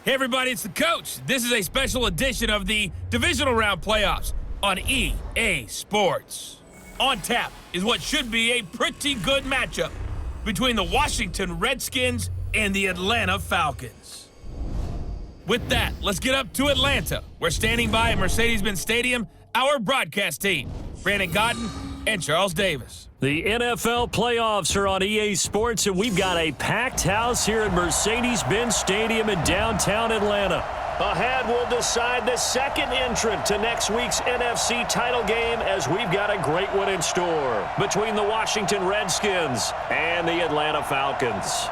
Hey everybody, it's the coach. This is a special edition of the Divisional Round Playoffs on EA Sports. On tap is what should be a pretty good matchup between the Washington Redskins and the Atlanta Falcons. With that, let's get up to Atlanta. We're standing by at Mercedes-Benz Stadium, our broadcast team, Brandon Godden and Charles Davis. The NFL playoffs are on EA Sports, and we've got a packed house here at Mercedes-Benz Stadium in downtown Atlanta. Ahead, we'll decide the second entrant to next week's NFC title game, as we've got a great one in store between the Washington Redskins and the Atlanta Falcons.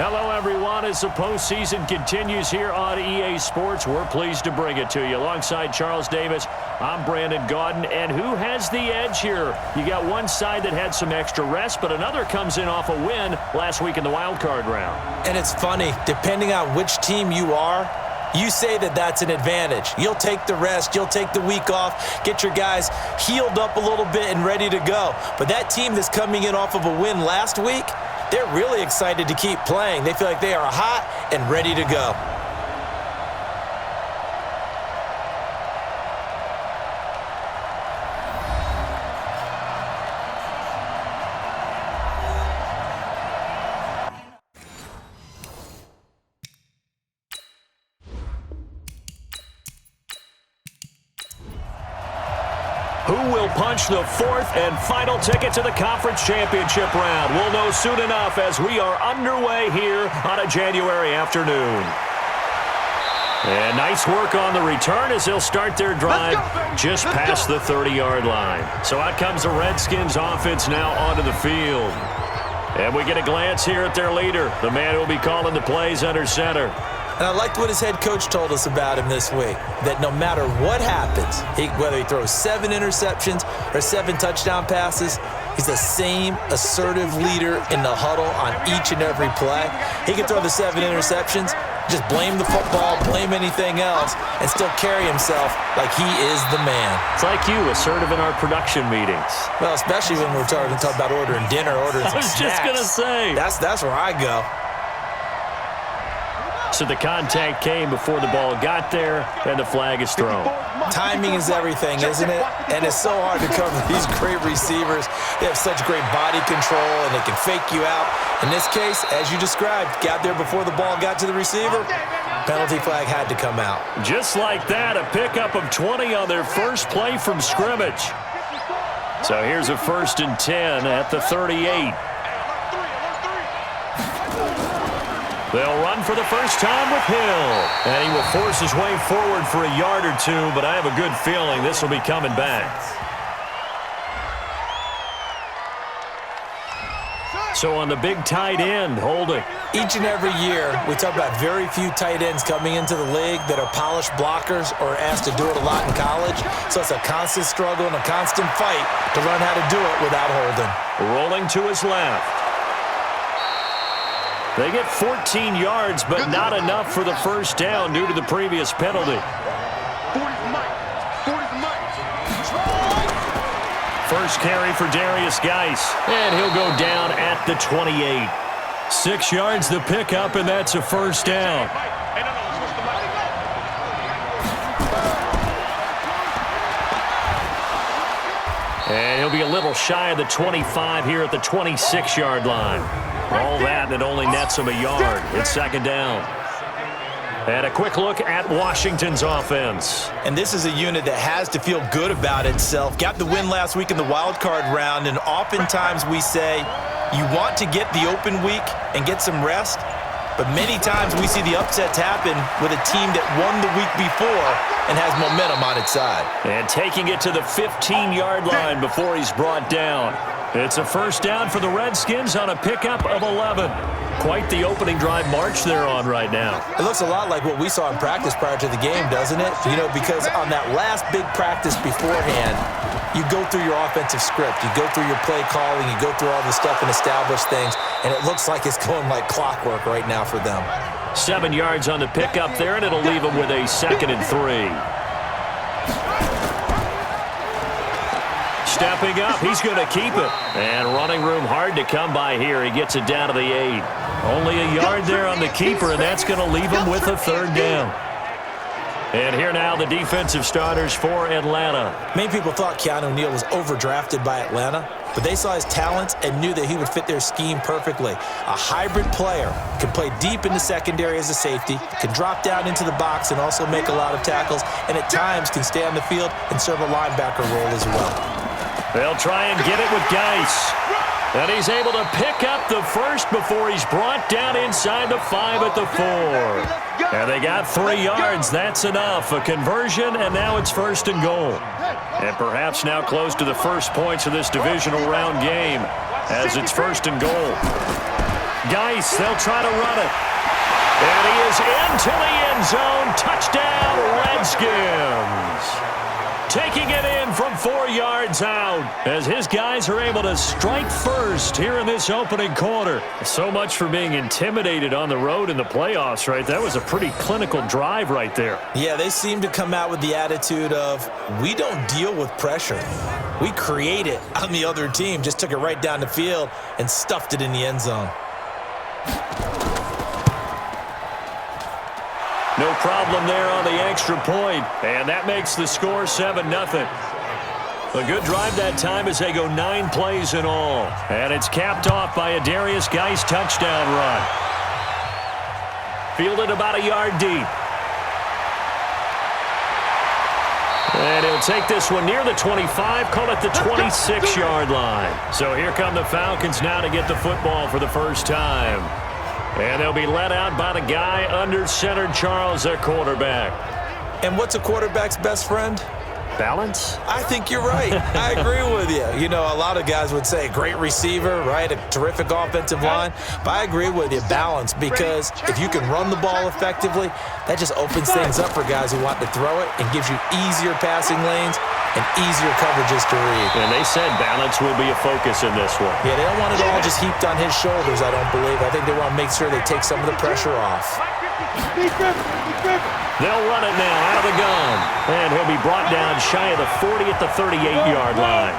Hello, everyone. As the postseason continues here on EA Sports, we're pleased to bring it to you. Alongside Charles Davis, I'm Brandon Godden. And who has the edge here? You got one side that had some extra rest, but another comes in off a win last week in the wild card round. And it's funny, depending on which team you are, you say that that's an advantage. You'll take the rest, you'll take the week off, get your guys healed up a little bit and ready to go. But that team that's coming in off of a win last week, they're really excited to keep playing. They feel like they are hot and ready to go. Who will punch the fourth and final ticket to the conference championship round? We'll know soon enough as we are underway here on a January afternoon. And nice work on the return as they'll start their drive just past the 30-yard line. So out comes the Redskins offense now onto the field. And we get a glance here at their leader, the man who will be calling the plays under center. And I liked what his head coach told us about him this week, that no matter what happens, whether he throws 7 interceptions or 7 touchdown passes, he's the same assertive leader in the huddle on each and every play. He can throw the 7 interceptions, just blame the football, blame anything else, and still carry himself like he is the man. It's like you, assertive in our production meetings. Well, especially when we're talking about ordering dinner, ordering some snacks. I was just going to say. That's where I go. So the contact came before the ball got there, and the flag is thrown. Timing is everything, isn't it? And it's so hard to cover these great receivers. They have such great body control, and they can fake you out. In this case, as you described, got there before the ball got to the receiver. Penalty flag had to come out. Just like that, a pickup of 20 on their first play from scrimmage. So here's a 1st and 10 at the 38. They'll run for the first time with Hill. And he will force his way forward for a yard or two, but I have a good feeling this will be coming back. So on the big tight end, holding. Each and every year, we talk about very few tight ends coming into the league that are polished blockers or asked to do it a lot in college. So it's a constant struggle and a constant fight to learn how to do it without holding. Rolling to his left. They get 14 yards, but not enough for the first down due to the previous penalty. First carry for Darius Geis, and he'll go down at the 28. 6 yards the pickup, and that's a first down. And he'll be a little shy of the 25 here at the 26-yard line. All that only nets him a yard. It's 2nd down. And a quick look at Washington's offense. And this is a unit that has to feel good about itself. Got the win last week in the wild card round, and oftentimes we say you want to get the open week and get some rest, but many times we see the upsets happen with a team that won the week before and has momentum on its side. And taking it to the 15-yard line before he's brought down. It's a first down for the Redskins on a pickup of 11. Quite the opening drive march they're on right now. It looks a lot like what we saw in practice prior to the game, doesn't it? You know, because on that last big practice beforehand, you go through your offensive script, you go through your play calling, you go through all the stuff and establish things, and it looks like it's going like clockwork right now for them. 7 yards on the pickup there, and it'll leave them with a 2nd and 3. Stepping up, he's going to keep it. And running room hard to come by here. He gets it down to the 8. Only a yard there on the keeper, and that's going to leave him with a third down. And here now the defensive starters for Atlanta. Many people thought Keanu Neal was overdrafted by Atlanta, but they saw his talents and knew that he would fit their scheme perfectly. A hybrid player, can play deep in the secondary as a safety, can drop down into the box and also make a lot of tackles, and at times can stay on the field and serve a linebacker role as well. They'll try and get it with Geis. And he's able to pick up the first before he's brought down inside the 5 at the 4. And they got 3 yards. That's enough. A conversion, and now it's 1st and goal. And perhaps now close to the first points of this divisional round game as it's 1st and goal. Geis, they'll try to run it. And he is into the end zone. Touchdown, Redskins. Taking it in from 4 yards out as his guys are able to strike first here in this opening quarter. So much for being intimidated on the road in the playoffs, right? That was a pretty clinical drive right there. Yeah, they seem to come out with the attitude of, we don't deal with pressure. We create it on the other team. Just took it right down the field and stuffed it in the end zone. No problem there on the extra point, and that makes the score 7-0. A good drive that time as they go 9 plays in all. And it's capped off by a Darius Geis touchdown run. Fielded about a yard deep. And he'll take this one near the 25, call it the 26-yard line. So here come the Falcons now to get the football for the first time. And they'll be led out by the guy under center, Charles, their quarterback. And what's a quarterback's best friend? Balance? I think you're right. I agree with you. You know, a lot of guys would say great receiver, right? A terrific offensive line. But I agree with you, balance, because if you can run the ball effectively, that just opens things up for guys who want to throw it and gives you easier passing lanes and easier coverages to read. And they said balance will be a focus in this one. Yeah, they don't want it all just heaped on his shoulders, I don't believe. I think they want to make sure they take some of the pressure off. They'll run it now out of the gun. And he'll be brought down shy of the 40 at the 38-yard line.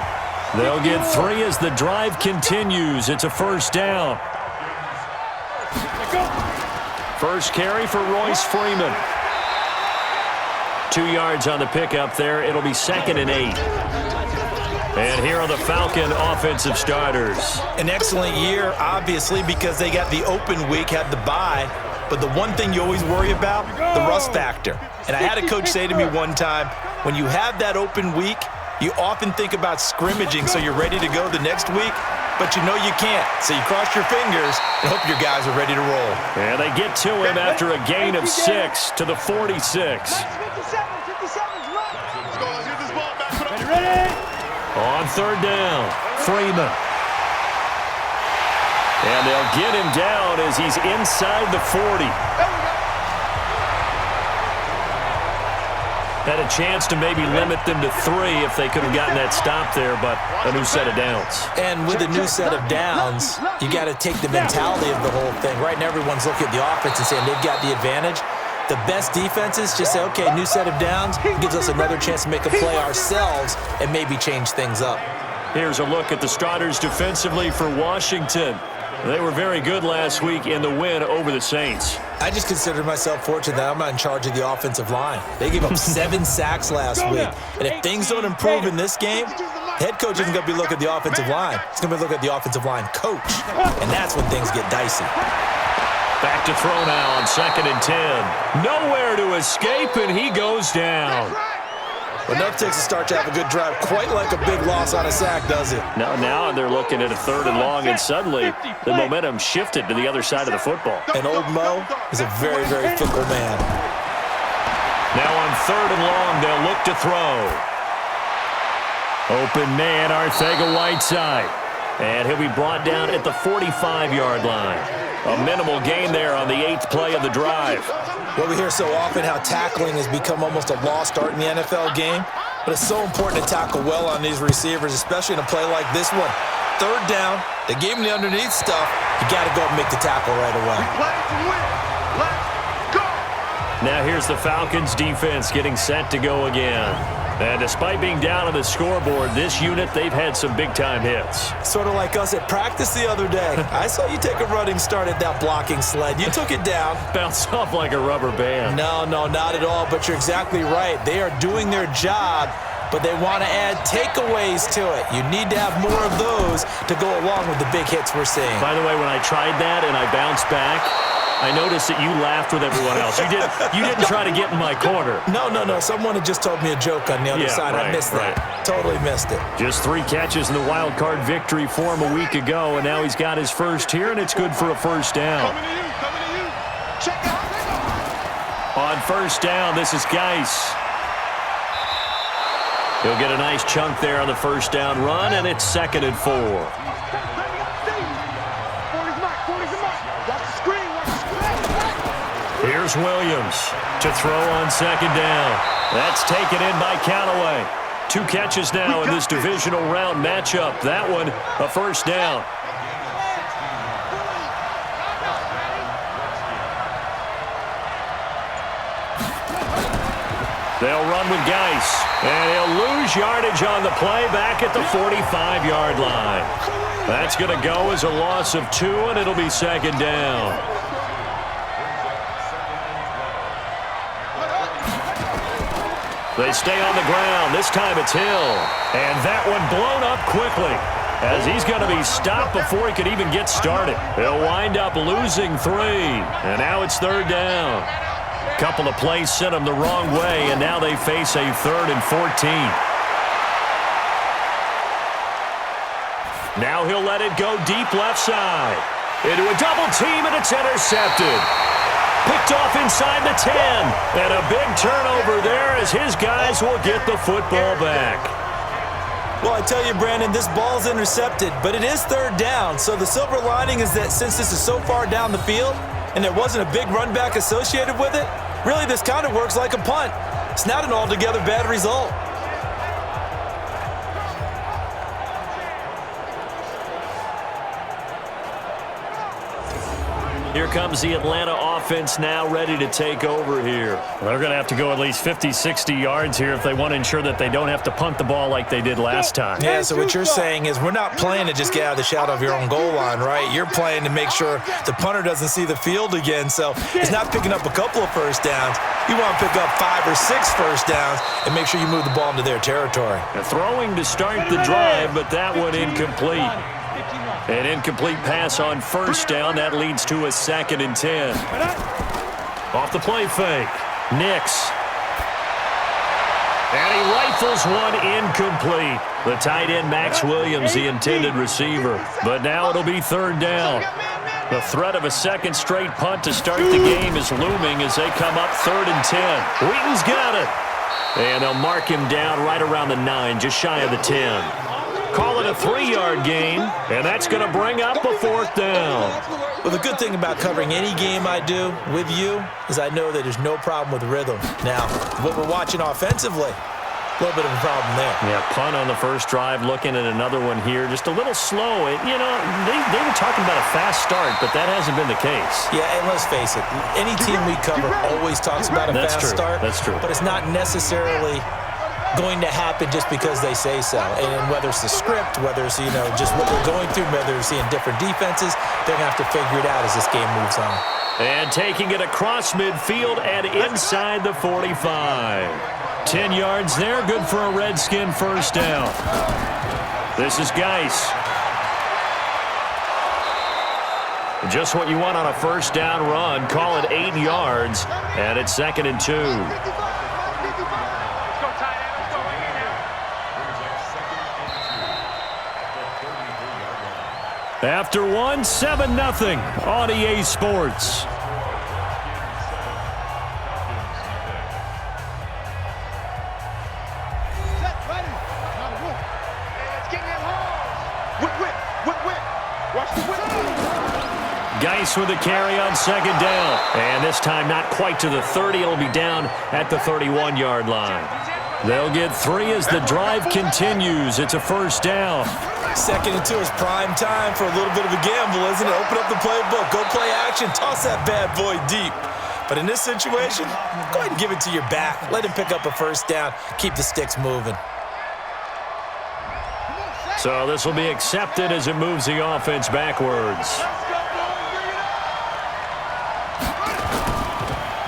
They'll get 3 as the drive continues. It's a first down. First carry for Royce Freeman. 2 yards on the pickup there. It'll be 2nd and 8. And here are the Falcon offensive starters. An excellent year, obviously, because they got the open week, had the bye. But the one thing you always worry about, the rust factor. And I had a coach say to me one time, when you have that open week, you often think about scrimmaging so you're ready to go the next week, but you know you can't. So you cross your fingers and hope your guys are ready to roll. And they get to him after a gain of 6 to the 46. On 3rd down, Freeman. And they'll get him down as he's inside the 40. Had a chance to maybe limit them to 3 if they could have gotten that stop there, but a new set of downs. And with a new set of downs, you got to take the mentality of the whole thing. Right now, everyone's looking at the offense and saying they've got the advantage. The best defenses just say, okay, new set of downs, gives us another chance to make a play ourselves and maybe change things up. Here's a look at the starters defensively for Washington. They were very good last week in the win over the Saints. I just consider myself fortunate that I'm not in charge of the offensive line. They gave up 7 sacks last week. And if things don't improve in this game, the head coach isn't going to be looking at the offensive line. He's going to be looking at the offensive line coach. And that's when things get dicey. Back to throw now on 2nd and 10. Nowhere to escape, and he goes down. Enough takes a start to have a good drive. Quite like a big loss on a sack, does it? Now they're looking at a 3rd and long, and suddenly the momentum shifted to the other side of the football. And old Mo is a very, very fickle man. Now on 3rd and long, they'll look to throw. Open man, Arcega-Whiteside. And he'll be brought down at the 45-yard line. A minimal gain there on the 8th play of the drive. Well, we hear so often how tackling has become almost a lost art in the NFL game, but it's so important to tackle well on these receivers, especially in a play like this one. 3rd down, they gave him the underneath stuff. You got to go and make the tackle right away. Now here's the Falcons defense getting set to go again. And despite being down on the scoreboard, this unit, they've had some big-time hits. Sort of like us at practice the other day. I saw you take a running start at that blocking sled. You took it down. Bounced off like a rubber band. No, not at all, but you're exactly right. They are doing their job, but they want to add takeaways to it. You need to have more of those to go along with the big hits we're seeing. By the way, when I tried that and I bounced back, I noticed that you laughed with everyone else. You didn't try to get in my corner. No. Someone had just told me a joke on the other side. Right, I missed that. Totally missed it. Just 3 catches in the wild card victory for him a week ago, and now he's got his first here, and it's good for a first down. Coming to you. Check out. On first down, this is Geis. He'll get a nice chunk there on the first down run, and it's 2nd and 4. Here's Williams to throw on 2nd down. That's taken in by Callaway. 2 catches now in this divisional round matchup. That one, a first down. They'll run with Geis, and he'll lose yardage on the play back at the 45-yard line. That's going to go as a loss of 2, and it'll be 2nd down. They stay on the ground. This time it's Hill. And that one blown up quickly as he's going to be stopped before he could even get started. He'll wind up losing 3. And now it's 3rd down. A couple of plays sent him the wrong way, and now they face a 3rd and 14. Now he'll let it go deep left side. Into a double team, and it's intercepted. Picked off inside the 10. And a big turnover there as his guys will get the football back. Well, I tell you, Brandon, this ball's intercepted, but it is 3rd down. So the silver lining is that since this is so far down the field and there wasn't a big run back associated with it, really this kind of works like a punt. It's not an altogether bad result. Here comes the Atlanta offense now ready to take over here. They're going to have to go at least 50, 60 yards here if they want to ensure that they don't have to punt the ball like they did last time. Yeah, so what you're saying is we're not playing to just get out of the shadow of your own goal line, right? You're playing to make sure the punter doesn't see the field again. So it's not picking up a couple of first downs. You want to pick up 5 or 6 first downs and make sure you move the ball into their territory. Throwing to start the drive, but that one incomplete. An incomplete pass on first down. That leads to a 2nd and 10. Off the play fake. Nix. And he rifles one incomplete. The tight end, Max Williams, the intended receiver. But now it'll be 3rd down. The threat of a 2nd straight punt to start the game is looming as they come up 3rd and 10. Wheaton's got it. And they'll mark him down right around the 9, just shy of the 10. Call it a 3-yard gain, and that's going to bring up a 4th down. Well, the good thing about covering any game I do with you is I know that there's no problem with rhythm. Now, what we're watching offensively, a little bit of a problem there. Yeah, punt on the first drive, looking at another one here. Just a little slow. You know, they were talking about a fast start, but that hasn't been the case. Yeah, and let's face it, any team we cover always talks about a fast start. That's true. But it's not necessarily going to happen just because they say so. And whether it's the script, whether it's, just what they're going through, whether they're seeing different defenses, they're going to have to figure it out as this game moves on. And taking it across midfield and inside the 45. 10 yards there, good for a Redskin first down. This is Geis. Just what you want on a first down run. Call it 8 yards, and it's 2nd and 2. After 1, 7-0 on EA Sports. Geis with a carry on 2nd down. And this time not quite to the 30. It'll be down at the 31-yard line. They'll get 3 as the drive continues. It's a first down. 2nd and 2 is prime time for a little bit of a gamble, isn't it? Open up the playbook. Go play action. Toss that bad boy deep. But in this situation, go ahead and give it to your back. Let him pick up a first down. Keep the sticks moving. So this will be accepted as it moves the offense backwards.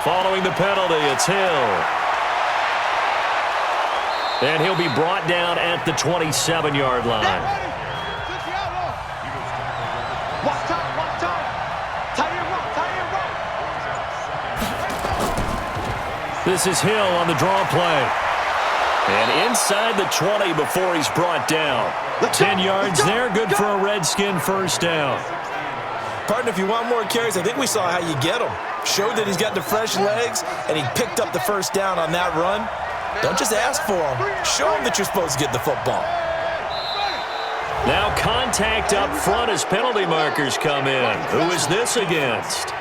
Following the penalty, it's Hill. And he'll be brought down at the 27-yard line. This is Hill on the draw play. And inside the 20 before he's brought down. 10 yards there, good for a Redskin first down. Partner, if you want more carries, I think we saw how you get him. Showed that he's got the fresh legs, and he picked up the first down on that run. Don't just ask for him. Show him that you're supposed to get the football. Now contact up front as penalty markers come in. Who is this against?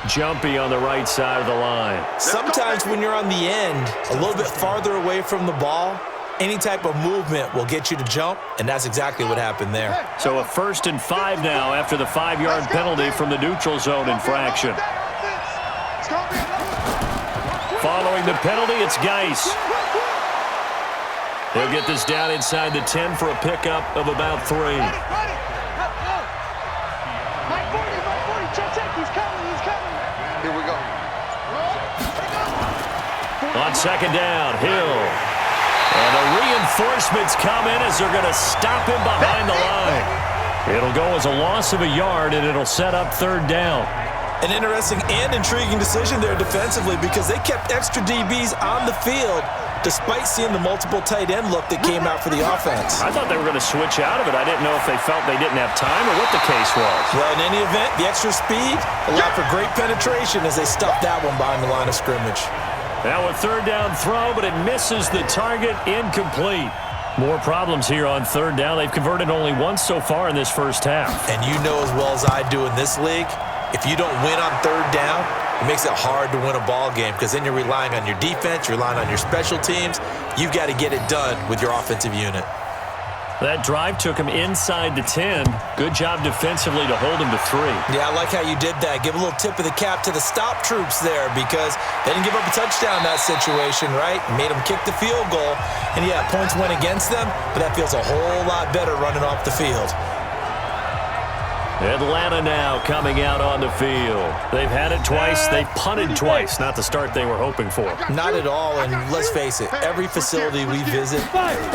Jumpy on the right side of the line. Sometimes when you're on the end, a little bit farther away from the ball, any type of movement will get you to jump, and that's exactly what happened there. So a 1st and 5 now after the 5-yard penalty from the neutral zone infraction. Following the penalty, it's Geis. He'll get this down inside the 10 for a pickup of about 3. Here we go. On second down, Hill. And the reinforcements come in as they're going to stop him behind the line. It'll go as a loss of a yard, and it'll set up 3rd down. An interesting and intriguing decision there defensively because they kept extra DBs on the field despite seeing the multiple tight end look that came out for the offense. I thought they were going to switch out of it. I didn't know if they felt they didn't have time or what the case was. Well, in any event, the extra speed allowed for great penetration as they stuffed that one behind the line of scrimmage. Now a 3rd down throw, but it misses the target, incomplete. More problems here on 3rd down. They've converted only once so far in this first half. And you know as well as I do in this league, if you don't win on 3rd down, it makes it hard to win a ball game because then you're relying on your defense, you're relying on your special teams. You've got to get it done with your offensive unit. That drive took him inside the 10. Good job defensively to hold him to 3. Yeah, I like how you did that. Give a little tip of the cap to the stop troops there because they didn't give up a touchdown in that situation, right? Made them kick the field goal. And, yeah, points went against them, but that feels a whole lot better running off the field. Atlanta now coming out on the field. They've had it twice. They've punted twice. Not the start they were hoping for. Not at all, and let's face it, every facility we visit,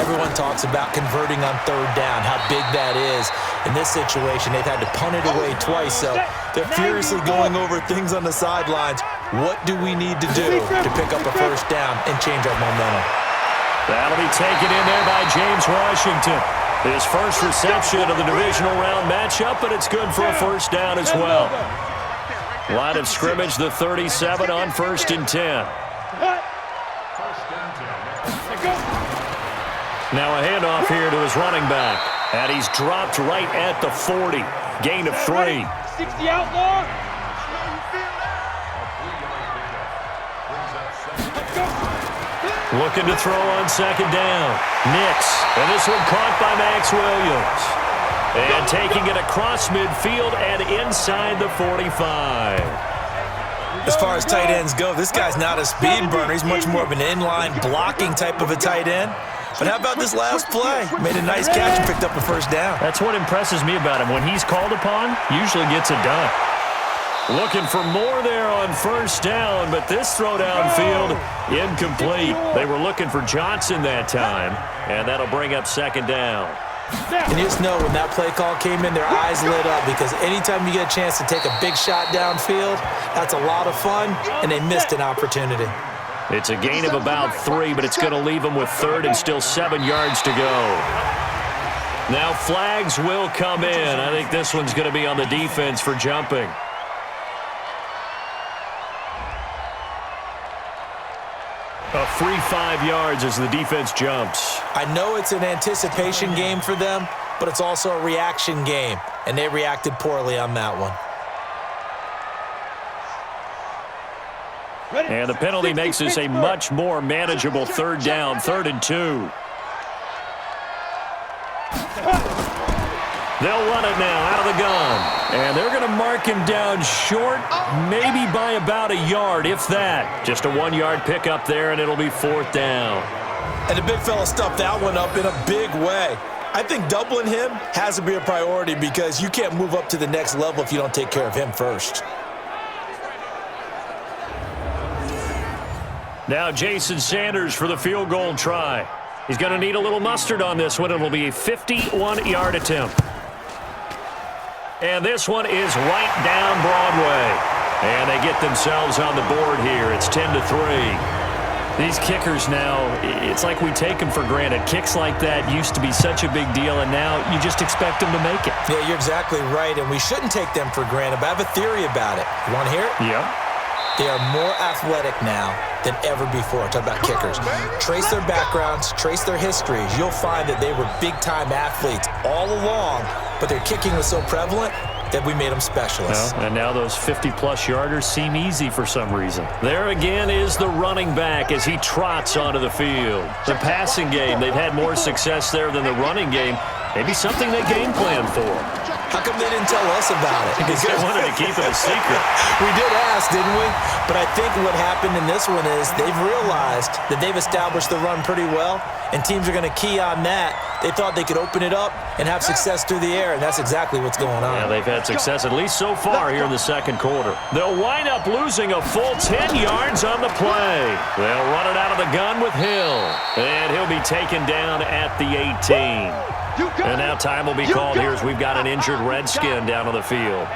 everyone talks about converting on 3rd down, how big that is. In this situation, they've had to punt it away twice, so they're furiously going over things on the sidelines. What do we need to do to pick up a first down and change our momentum? That'll be taken in there by James Washington. His first reception of the divisional round matchup, but it's good for a first down as well. Line of scrimmage, the 37 on 1st and 10. Now a handoff here to his running back. And he's dropped right at the 40. Gain of 3. 60 outlaw. Looking to throw on 2nd down. Nix. And this one caught by Max Williams. And taking it across midfield and inside the 45. As far as tight ends go, this guy's not a speed burner. He's much more of an inline blocking type of a tight end. But how about this last play? Made a nice catch and picked up a first down. That's what impresses me about him. When he's called upon, usually gets it done. Looking for more there on 1st down, but this throw downfield, incomplete. They were looking for Johnson that time, and that'll bring up 2nd down. And you just know when that play call came in, their eyes lit up because anytime you get a chance to take a big shot downfield, that's a lot of fun, and they missed an opportunity. It's a gain of about 3, but it's going to leave them with 3rd and still 7 yards to go. Now flags will come in. I think this one's going to be on the defense for jumping. A free 5 yards as the defense jumps. I know it's an anticipation game for them, but it's also a reaction game, and they reacted poorly on that one. And the penalty makes this a much more manageable 3rd down, 3rd and 2. They'll run it now out of the gun. And they're going to mark him down short, maybe by about a yard, if that. Just a 1-yard pickup there, and it'll be 4th down. And the big fella stuffed that one up in a big way. I think doubling him has to be a priority because you can't move up to the next level if you don't take care of him first. Now Jason Sanders for the field goal try. He's going to need a little mustard on this one. It'll be a 51-yard attempt. And this one is right down Broadway. And they get themselves on the board here. It's 10-3. These kickers now, it's like we take them for granted. Kicks like that used to be such a big deal, and now you just expect them to make it. Yeah, you're exactly right, and we shouldn't take them for granted, but I have a theory about it. You want to hear it? Yeah. They are more athletic now than ever before. Talk about kickers. Trace their backgrounds, trace their histories. You'll find that they were big-time athletes all along, but their kicking was so prevalent that we made them specialists. And now those 50-plus yarders seem easy for some reason. There again is the running back as he trots onto the field. The passing game, they've had more success there than the running game. Maybe something they game plan for. How come they didn't tell us about it? Because they wanted to keep it a secret. We did ask, didn't we? But I think what happened in this one is they've realized that they've established the run pretty well, and teams are going to key on that. They thought they could open it up and have success through the air, and that's exactly what's going on. Yeah, they've had success at least so far here in the second quarter. They'll wind up losing a full 10 yards on the play. They'll run it out of the gun with Hill, and he'll be taken down at the 18. And now time will be called here as we've got an injured Redskin down on the field.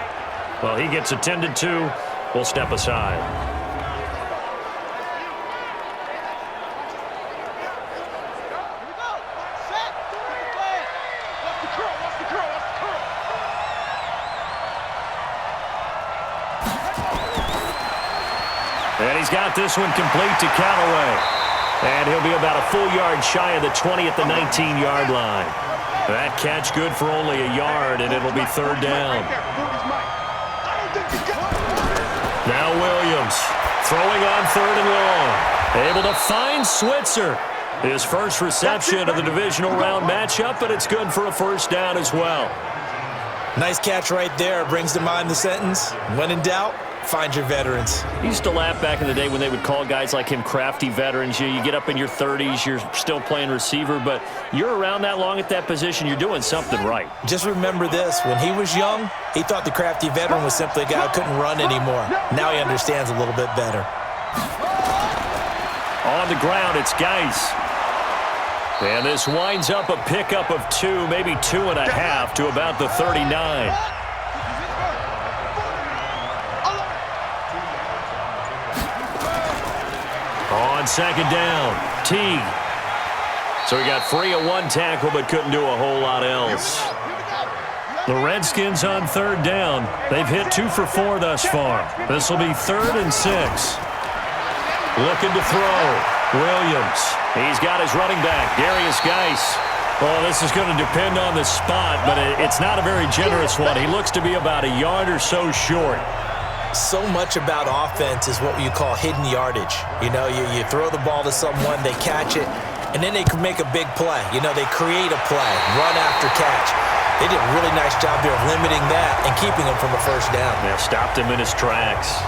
Well, he gets attended to. We'll step aside. And he's got this one complete to Callaway. And he'll be about a full yard shy of the 20 at the 19-yard line. That catch good for only a yard, and it'll be 3rd down. Now Williams throwing on 3rd and long. Able to find Switzer. His first reception of the divisional round matchup, but it's good for a 1st down as well. Nice catch right there. Brings to mind the sentence, when in doubt, find your veterans. I used to laugh back in the day when they would call guys like him crafty veterans. You get up in your 30s, you're still playing receiver, but you're around that long at that position, you're doing something right. Just remember this. When he was young, he thought the crafty veteran was simply a guy who couldn't run anymore. Now he understands a little bit better. On the ground, it's Geis. And this winds up a pickup of 2, maybe 2.5 to about the 39. On 2nd down, Teague. So he got free of 1 tackle but couldn't do a whole lot else. The Redskins on 3rd down. They've hit 2 for 4 thus far. This will be 3rd and 6. Looking to throw. Williams. He's got his running back, Darius Geis. Well, this is going to depend on the spot, but it's not a very generous one. He looks to be about a yard or so short. So much about offense is what you call hidden yardage. You know, you throw the ball to someone, they catch it, and then they can make a big play. You know, they create a play, run after catch. They did a really nice job there of limiting that and keeping him from a 1st down. Yeah, stopped him in his tracks.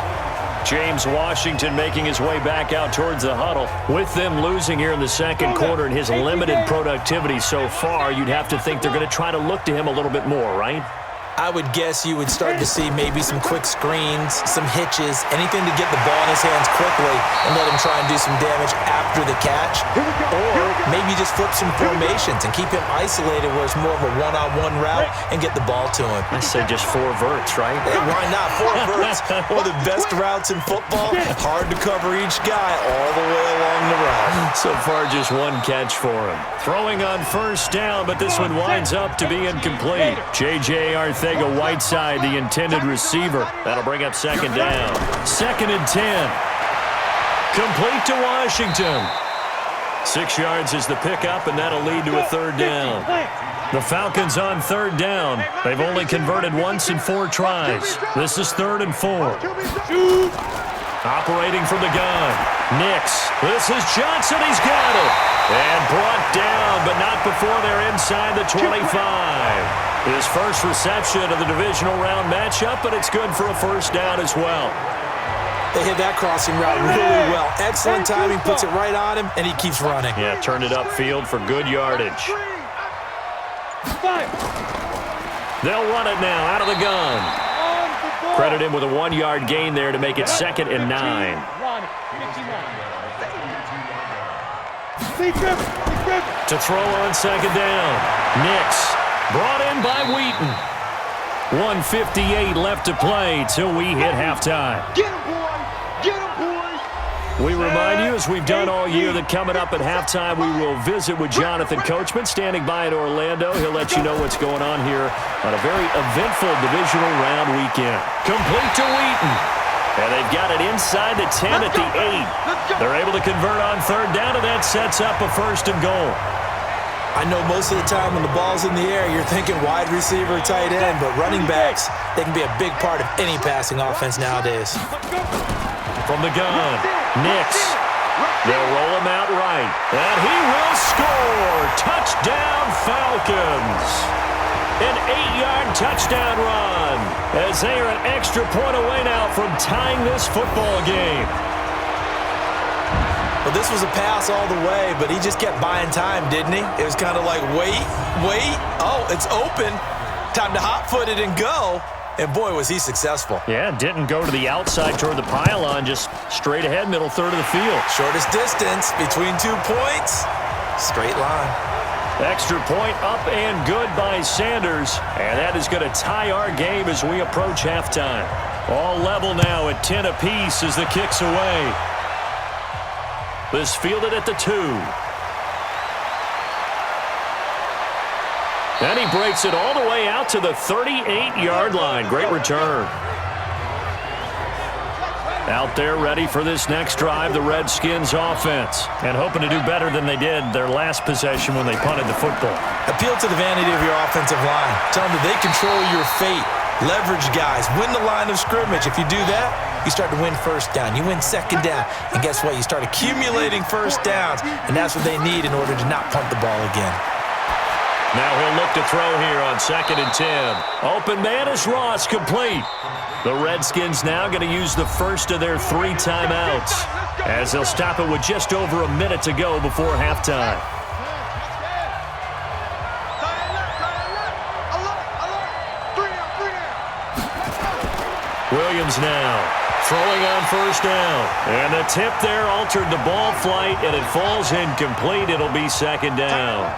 James Washington making his way back out towards the huddle. With them losing here in the second quarter and his limited productivity so far, you'd have to think they're going to try to look to him a little bit more, right? I would guess you would start to see maybe some quick screens, some hitches, anything to get the ball in his hands quickly and let him try and do some damage after the catch. Or maybe just flip some formations and keep him isolated where it's more of a one-on-one route and get the ball to him. I say just 4 verts, right? Hey, why not? 4 verts. One of the best routes in football. Hard to cover each guy all the way along the route. So far, just 1 catch for him. Throwing on 1st down, but this one winds up to be incomplete. J.J. Arthega-Whiteside, the intended receiver. That'll bring up 2nd down. 2nd and 10. Complete to Washington. 6 yards is the pickup, and that'll lead to a 3rd down. The Falcons on 3rd down. They've only converted once in 4 tries. This is 3rd and 4. Operating from the gun. Nix. This is Johnson. He's got it. And brought down, but not before they're inside the 25. His first reception of the divisional round matchup, but it's good for a first down as well. They hit that crossing route really well. Excellent timing, puts it right on him, and he keeps running. Yeah, turned it upfield for good yardage. They'll run it now out of the gun. Credit him with a 1-yard gain there to make it 2nd and 9. To throw on 2nd down. Nix brought in by Wheaton. 1:58 left to play till we hit halftime. Get him, boy! Get him, boys! We remind you, as we've done all year, that coming up at halftime, we will visit with Jonathan Coachman, standing by in Orlando. He'll let you know what's going on here on a very eventful divisional round weekend. Complete to Wheaton. And they've got it inside the 10 at the 8. They're able to convert on 3rd down, and that sets up a 1st and goal. I know most of the time when the ball's in the air, you're thinking wide receiver, tight end, but running backs, they can be a big part of any passing offense nowadays. From the gun, Nix. They'll roll him out right, and he will score. Touchdown, Falcons. An 8-yard touchdown run, as they are an extra point away now from tying this football game. Well, this was a pass all the way, but he just kept buying time, didn't he? It was kind of like, wait. Oh, it's open. Time to hot-foot it and go. And, boy, was he successful. Yeah, didn't go to the outside toward the pylon, just straight ahead, middle third of the field. Shortest distance between 2 points. Straight line. Extra point up and good by Sanders. And that is going to tie our game as we approach halftime. All level now at 10 apiece as the kick's away. This fielded at the 2. And he breaks it all the way out to the 38-yard line. Great return. Out there ready for this next drive, the Redskins offense. And hoping to do better than they did their last possession when they punted the football. Appeal to the vanity of your offensive line. Tell them that they control your fate. Leverage guys. Win the line of scrimmage. If you do that, you start to win 1st down. You win 2nd down. And guess what? You start accumulating 1st downs. And that's what they need in order to not punt the ball again. Now he'll look to throw here on 2nd and 10. Open man is Ross, complete. The Redskins now going to use the first of their 3 timeouts, as they'll stop it with just over a minute to go before halftime. Williams now throwing on 1st down. And the tip there altered the ball flight, and it falls incomplete. It'll be 2nd down.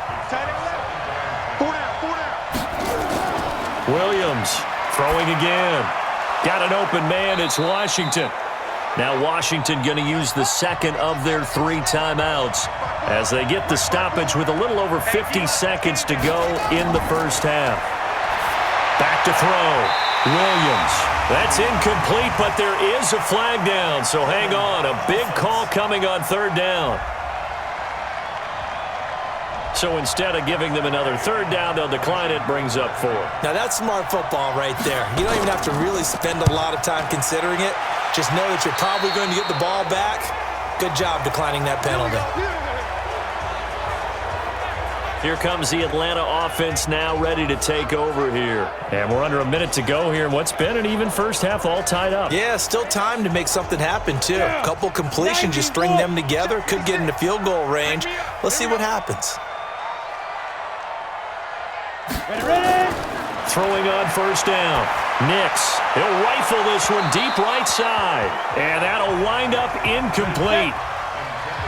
Williams throwing again. Got an open man. It's Washington. Now Washington going to use the 2nd of their 3 timeouts as they get the stoppage with a little over 50 seconds to go in the 1st half. Back to throw. Williams. That's incomplete, but there is a flag down, so hang on. A big call coming on 3rd down. So instead of giving them another 3rd down, they'll decline it, brings up 4. Now, that's smart football right there. You don't even have to really spend a lot of time considering it. Just know that you're probably going to get the ball back. Good job declining that penalty. Here comes the Atlanta offense now ready to take over here. And we're under a minute to go here in what's been an even 1st half, all tied up. Yeah, still time to make something happen, too. A couple completions, you string them together, could get into field goal range. Let's see what happens. Throwing on 1st down. Nix. He'll rifle this one deep right side. And that'll wind up incomplete.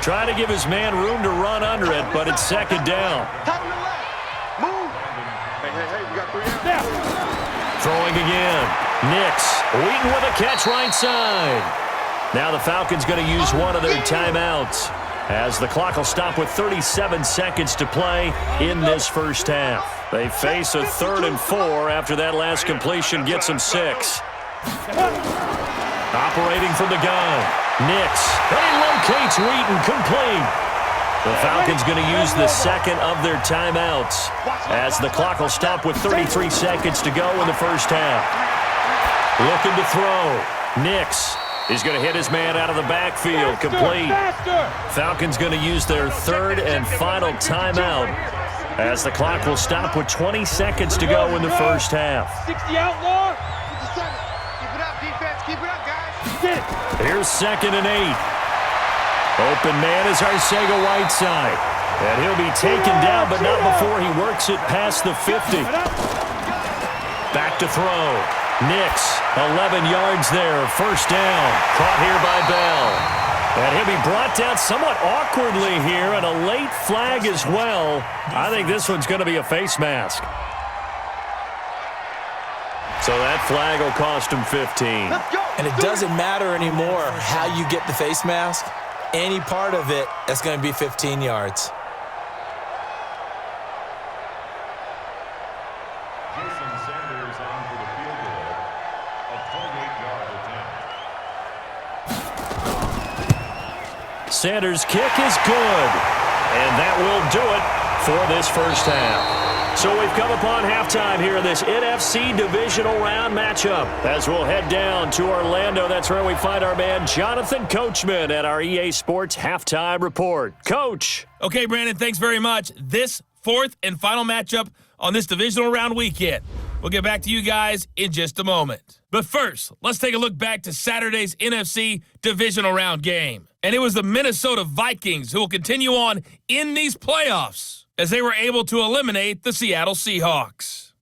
Trying to give his man room to run under it, but it's 2nd down. Throwing again. Nix. Wheaton with a catch right side. Now the Falcons going to use one of their timeouts, as the clock will stop with 37 seconds to play in this 1st half. They face a 3rd and 4 after that last completion gets them 6. Operating from the gun. Nix. And he locates Wheaton, complete. The Falcons going to use the 2nd of their timeouts, as the clock will stop with 33 seconds to go in the 1st half. Looking to throw. Nix. He's going to hit his man out of the backfield, complete. Falcons going to use their 3rd and final timeout as the clock will stop with 20 seconds to go in the first half. 60 outlaw. 57. Keep it up, defense. Keep it up, guys. Here's 2nd and 8. Open man is Arcega-Whiteside. And he'll be taken down, but not before he works it past the 50. Back to throw. Nix, 11 yards there. First down. Caught here by Bell. And he'll be brought down somewhat awkwardly here, and a late flag as well. I think this one's going to be a face mask. So that flag will cost him 15. And it doesn't matter anymore how you get the face mask. Any part of it, that's going to be 15 yards. Sanders' kick is good, and that will do it for this first half. So we've come upon halftime here in this NFC Divisional Round matchup. As we'll head down to Orlando, that's where we find our man Jonathan Coachman at our EA Sports Halftime Report. Coach. Okay, Brandon, thanks very much. This fourth and final matchup on this Divisional Round weekend. We'll get back to you guys in just a moment. But first, let's take a look back to Saturday's NFC Divisional Round game. And it was the Minnesota Vikings who will continue on in these playoffs as they were able to eliminate the Seattle Seahawks.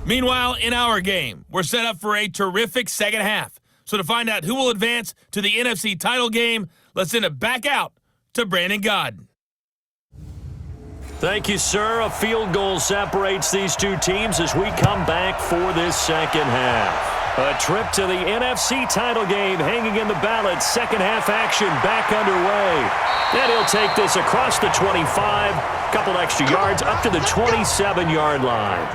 Meanwhile, in our game, we're set up for a terrific second half. So to find out who will advance to the NFC title game, let's send it back out to Brandon Godden. Thank you, sir. A field goal separates these two teams as we come back for this second half. A trip to the NFC title game hanging in the balance. Second half action back underway. And he'll take this across the 25, couple extra yards up to the 27-yard line.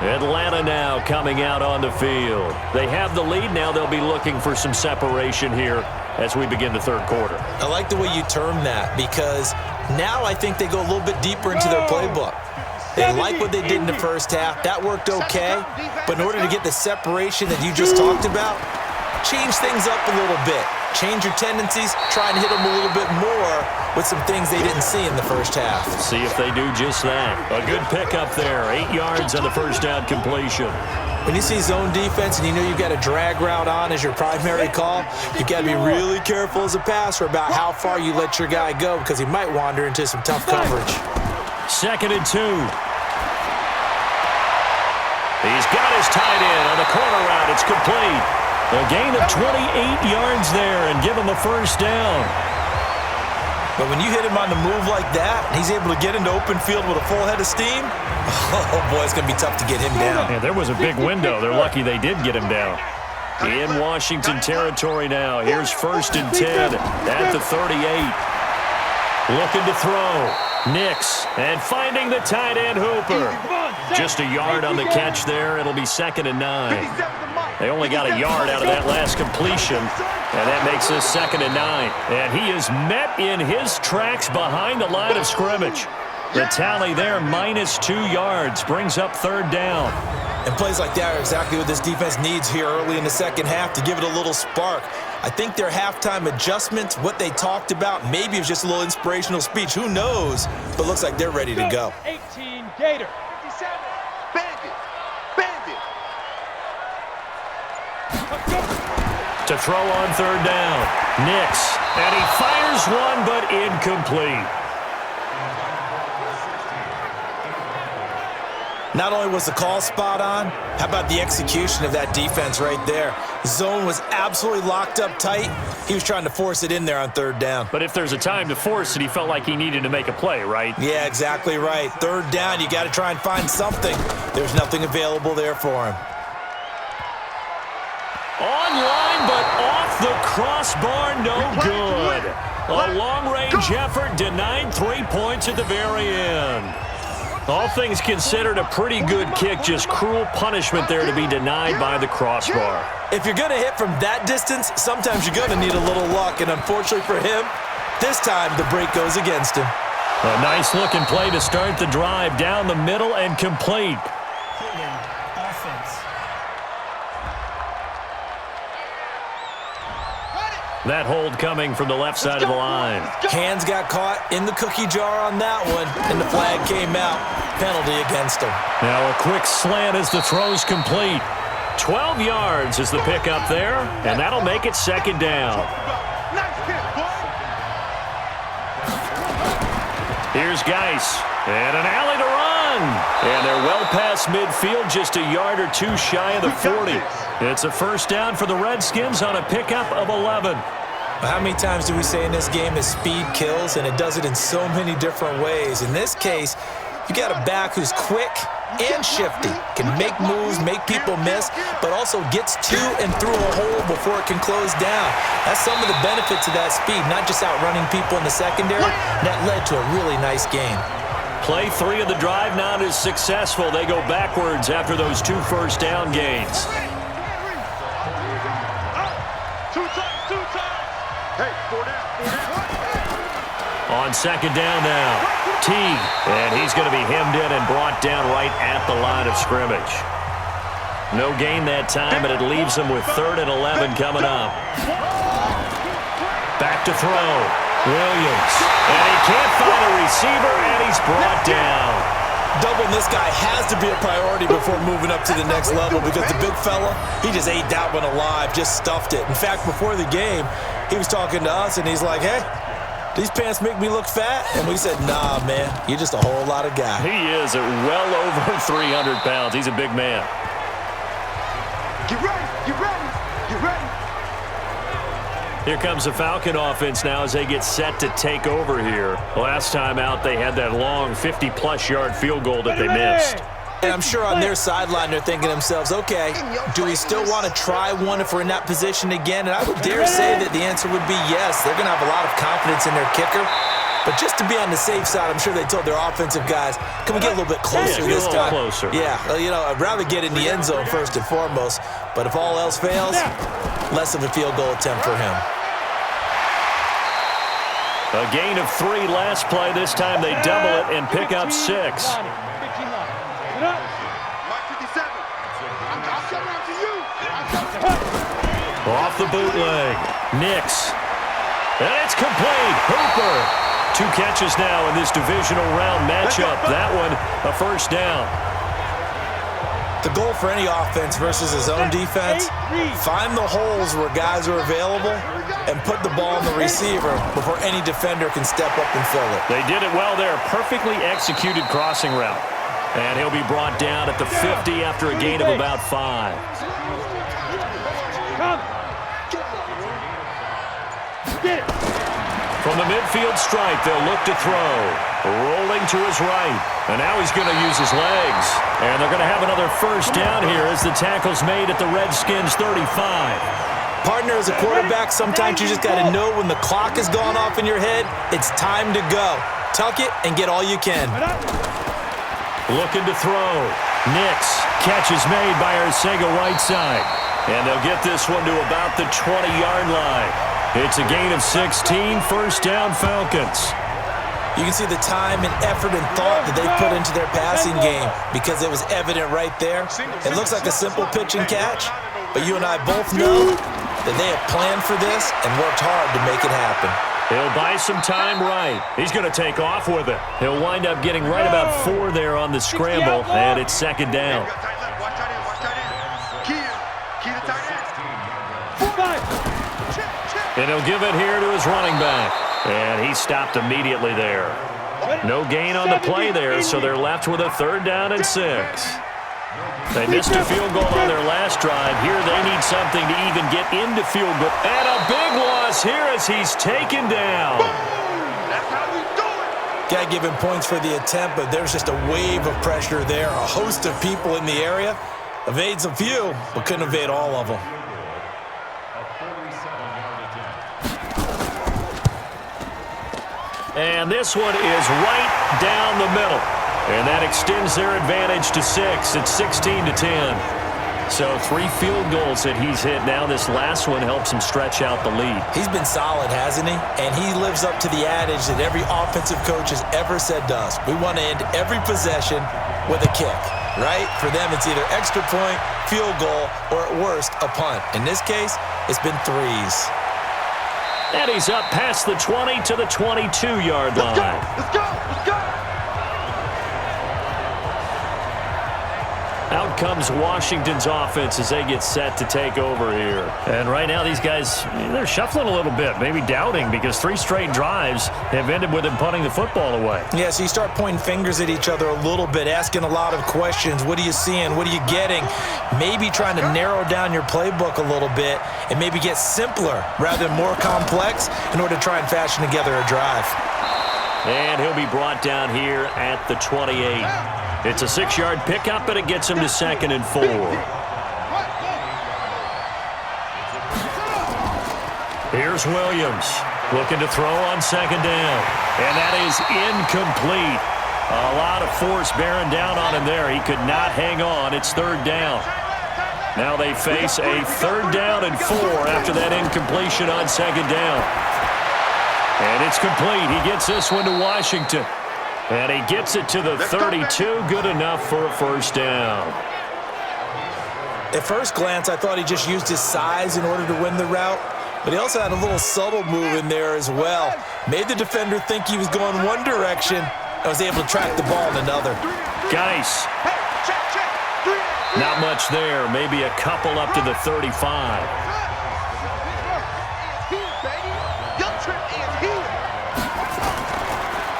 Atlanta now coming out on the field. They have the lead. Now they'll be looking for some separation here as we begin the third quarter. I like the way you term that because now I think they go a little bit deeper into their playbook. They like what they did in the first half. That worked okay. But in order to get the separation that you just talked about, change things up a little bit. Change your tendencies. Try and hit them a little bit more with some things they didn't see in the first half. See if they do just that. A good pickup there. 8 yards on the first down completion. When you see zone defense and you know you've got a drag route on as your primary call, you've got to be really careful as a passer about how far you let your guy go because he might wander into some tough coverage. 2nd and 2. He's got his tight end on the corner route. It's complete. A gain of 28 yards there and give him a first down. But when you hit him on the move like that, and he's able to get into open field with a full head of steam, oh boy, it's going to be tough to get him down. Yeah, there was a big window. They're lucky they did get him down. In Washington territory now. Here's 1st and 10 at the 38. Looking to throw. Nix, and finding the tight end Hooper. Just a yard on the catch there. It'll be 2nd and 9. They only got a yard out of that last completion, and that makes this 2nd and 9. And he is met in his tracks behind the line of scrimmage. The tally there, -2 yards, brings up 3rd down. And plays like that are exactly what this defense needs here early in the second half to give it a little spark. I think their halftime adjustments, what they talked about, maybe it was just a little inspirational speech. Who knows? But looks like they're ready to go. 18 Gator. 57. Bandit. Bandit. To throw on 3rd down. Nix. And he fires one, but incomplete. Not only was the call spot on, how about the execution of that defense right there? Zone was absolutely locked up tight. He was trying to force it in there on 3rd down. But if there's a time to force it, he felt like he needed to make a play, right? Yeah, exactly right. 3rd down, you got to try and find something. There's nothing available there for him. Online, but off the crossbar, no good. A long-range effort denied 3 points at the very end. All things considered, a pretty good kick, just cruel punishment there to be denied by the crossbar. If you're going to hit from that distance, sometimes you're going to need a little luck, and unfortunately for him, this time the break goes against him. A nice-looking play to start the drive down the middle and complete. That hold coming from the left side of the line. Hands got caught in the cookie jar on that one, and the flag came out. Penalty against him. Now a quick slant as the throw's complete. 12 yards is the pickup there, and that'll make it second down. Here's Geis, and an alley to run. And they're well past midfield, just a yard or two shy of the 40. It's a first down for the Redskins on a pickup of 11. How many times do we say in this game that speed kills, and it does it in so many different ways? In this case, you got a back who's quick and shifty, can make moves, make people miss, but also gets to and through a hole before it can close down. That's some of the benefits of that speed, not just outrunning people in the secondary. That led to a really nice game. Play 3 of the drive not as successful. They go backwards after those 2 first down gains. On second down now, Teague, and he's going to be hemmed in and brought down right at the line of scrimmage. No gain that time, and it leaves him with 3rd and 11 coming up. Back to throw, Williams, and he can't find a receiver, and he's brought down. Doubling this guy has to be a priority before moving up to the next level, because the big fella, he just ate that one alive, just stuffed it. In fact, before the game, he was talking to us, and he's like, hey, these pants make me look fat? And we said, nah, man, you're just a whole lot of guy. He is at well over 300 pounds. He's a big man. Get ready, get ready, get ready. Here comes the Falcon offense now as they get set to take over here. Last time out, they had that long 50-plus yard field goal that they missed. And I'm sure on their sideline they're thinking to themselves, okay, do we still want to try one if we're in that position again? And I would dare say that the answer would be yes. They're going to have a lot of confidence in their kicker. But just to be on the safe side, I'm sure they told their offensive guys, can we get a little bit closer this time? Closer. Yeah, well, you know, I'd rather get in the end zone first and foremost. But if all else fails, less of a field goal attempt for him. A gain of 3 last play. This time they double it and pick up 6. Mark 57. I'll come around to you. Off the bootleg. Nix. And it's complete. Hooper. 2 catches now in this divisional round matchup. That one, a first down. The goal for any offense versus his own defense, find the holes where guys are available and put the ball on the receiver before any defender can step up and fill it. They did it well there. Perfectly executed crossing route. And he'll be brought down at the 50 after a gain of about 5. From the midfield stripe, they'll look to throw. Rolling to his right. And now he's going to use his legs. And they're going to have another first down here as the tackle's made at the Redskins 35. Partner, as a quarterback, sometimes you just got to know when the clock has gone off in your head, it's time to go. Tuck it and get all you can. Looking to throw. Nix. Catch is made by Arcega right side. And they'll get this one to about the 20-yard line. It's a gain of 16, first down Falcons. You can see the time and effort and thought that they put into their passing game because it was evident right there. It looks like a simple pitch and catch, but you and I both know that they have planned for this and worked hard to make it happen. He'll buy some time right. He's going to take off with it. He'll wind up getting right about 4 there on the scramble, and it's second down. And he'll give it here to his running back. And he stopped immediately there. No gain on the play there, so they're left with a 3rd down and 6. They missed a field goal on their last drive. Here they need something to even get into field goal. And a big loss here as he's taken down. That's how we do it. Got to give him points for the attempt, but there's just a wave of pressure there. A host of people in the area. Evades a few, but couldn't evade all of them. And this one is right down the middle. And that extends their advantage to 6. It's 16-10. So 3 field goals that he's hit now. This last one helps him stretch out the lead. He's been solid, hasn't he? And he lives up to the adage that every offensive coach has ever said to us. We want to end every possession with a kick, right? For them, it's either extra point, field goal, or at worst, a punt. In this case, it's been 3s. And he's up past the 20 to the 22-yard line. Let's go! Let's go! Out comes Washington's offense as they get set to take over here. And right now these guys, they're shuffling a little bit, maybe doubting, because 3 straight drives have ended with them punting the football away. Yeah, so you start pointing fingers at each other a little bit, asking a lot of questions. What are you seeing? What are you getting? Maybe trying to narrow down your playbook a little bit and maybe get simpler rather than more complex in order to try and fashion together a drive. And he'll be brought down here at the 28. It's a 6-yard pickup, and it gets him to 2nd and 4. Here's Williams looking to throw on 2nd down. And that is incomplete. A lot of force bearing down on him there. He could not hang on. It's 3rd down. Now they face a 3rd down and 4 after that incompletion on 2nd down. And it's complete. He gets this one to Washington. And he gets it to the 32. Good enough for a 1st down. At first glance, I thought he just used his size in order to win the route, but he also had a little subtle move in there as well. Made the defender think he was going one direction and was able to track the ball in another. Geis. Not much there. Maybe a couple up to the 35.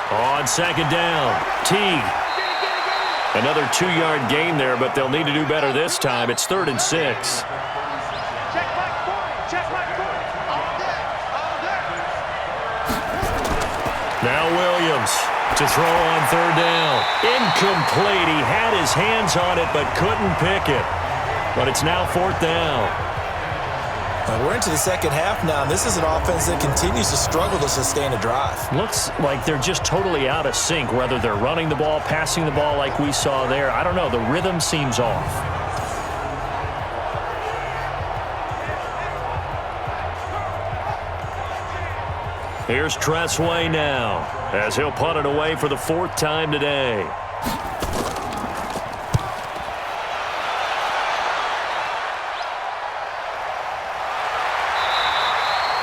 On 2nd down, Teague. Another 2-yard gain there, but they'll need to do better this time. It's 3rd and 6. Now Williams to throw on 3rd down. Incomplete. He had his hands on it, but couldn't pick it. But it's now 4th down. We're into the second half now, and this is an offense that continues to struggle to sustain a drive. Looks like they're just totally out of sync, whether they're running the ball, passing the ball like we saw there. I don't know. The rhythm seems off. Here's Tressway now, as he'll punt it away for the 4th time today.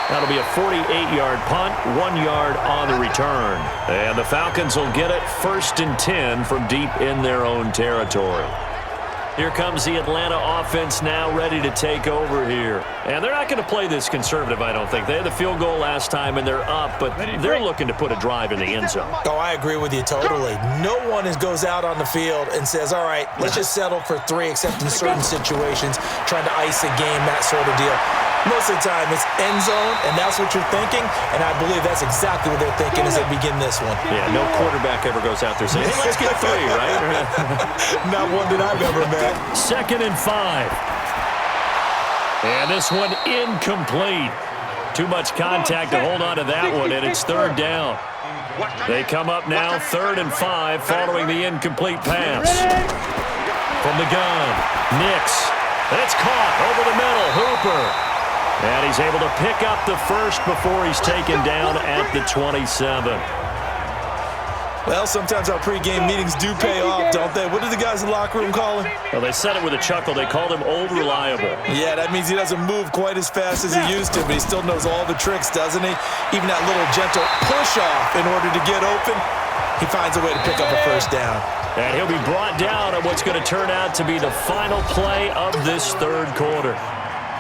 That'll be a 48-yard punt, 1 yard on the return. And the Falcons will get it 1st and 10 from deep in their own territory. Here comes the Atlanta offense now ready to take over here. And they're not going to play this conservative, I don't think. They had the field goal last time, and they're up, but they're looking to put a drive in the end zone. Oh, I agree with you totally. No one goes out on the field and says, all right, let's just settle for 3, except in certain situations, trying to ice a game, that sort of deal. Most of the time, it's end zone, and that's what you're thinking, and I believe that's exactly what they're thinking as they begin this one. Yeah, no quarterback ever goes out there saying, hey, let's get 3, right? Not one that I've ever met. 2nd and 5. And this one incomplete. Too much contact to hold on to that one, and it's 3rd down. They come up now 3rd and 5 following the incomplete pass. From the gun, Nix. It's caught over the middle, Hooper. And he's able to pick up the 1st before he's taken down at the 27. Well, sometimes our pregame meetings do pay off, don't they? What do the guys in the locker room call him? Well, they said it with a chuckle. They called him Old Reliable. Yeah, that means he doesn't move quite as fast as he used to, but he still knows all the tricks, doesn't he? Even that little gentle push-off in order to get open, he finds a way to pick up a 1st down. And he'll be brought down on what's going to turn out to be the final play of this 3rd quarter.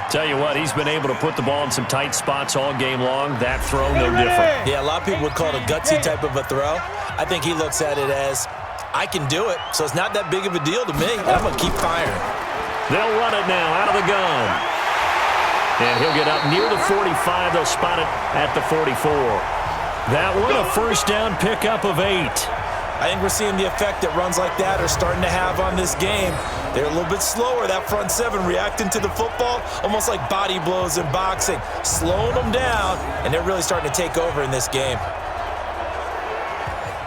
Tell you what, he's been able to put the ball in some tight spots all game long. That throw, no different. Yeah, a lot of people would call it a gutsy type of a throw. I think he looks at it as, I can do it, so it's not that big of a deal to me. I'm going to keep firing. They'll run it now out of the gun. And he'll get up near the 45. They'll spot it at the 44. That one, a 1st down pickup of 8. I think we're seeing the effect that runs like that are starting to have on this game. They're a little bit slower, that front 7, reacting to the football, almost like body blows in boxing, slowing them down, and they're really starting to take over in this game.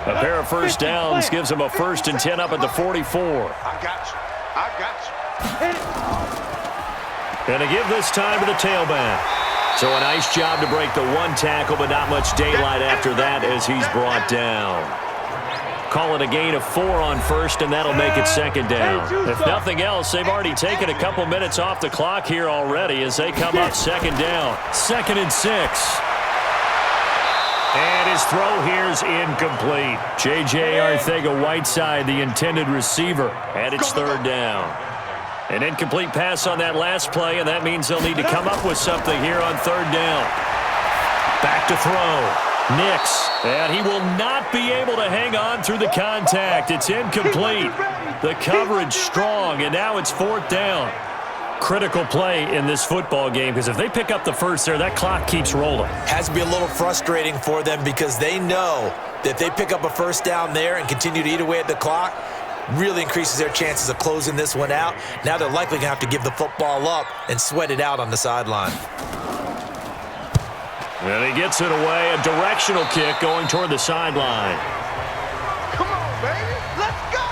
A pair of 1st downs gives them a 1st and 10 up at the 44. I got you. I got you. And to give this time to the tailback. So a nice job to break the 1 tackle, but not much daylight after that as he's brought down. Call it a gain of 4 on 1st, and that'll make it 2nd down. If nothing else, they've already taken a couple minutes off the clock here already as they come up 2nd down. 2nd and 6. his throw here's incomplete. J.J. Arcega-Whiteside, the intended receiver, and it's third down. An incomplete pass on that last play, and that means they'll need to come up with something here on third down. Back to throw. Nix, and he will not be able to hang on through the contact. It's incomplete. The coverage strong, and now it's fourth down. Critical play in this football game, because if they pick up the first there, that clock keeps rolling. Has to be a little frustrating for them because they know that if they pick up a first down there and continue to eat away at the clock, really increases their chances of closing this one out. Now they're likely going to have to give the football up and sweat it out on the sideline. And he gets it away, a directional kick going toward the sideline. Come on, baby. Let's go.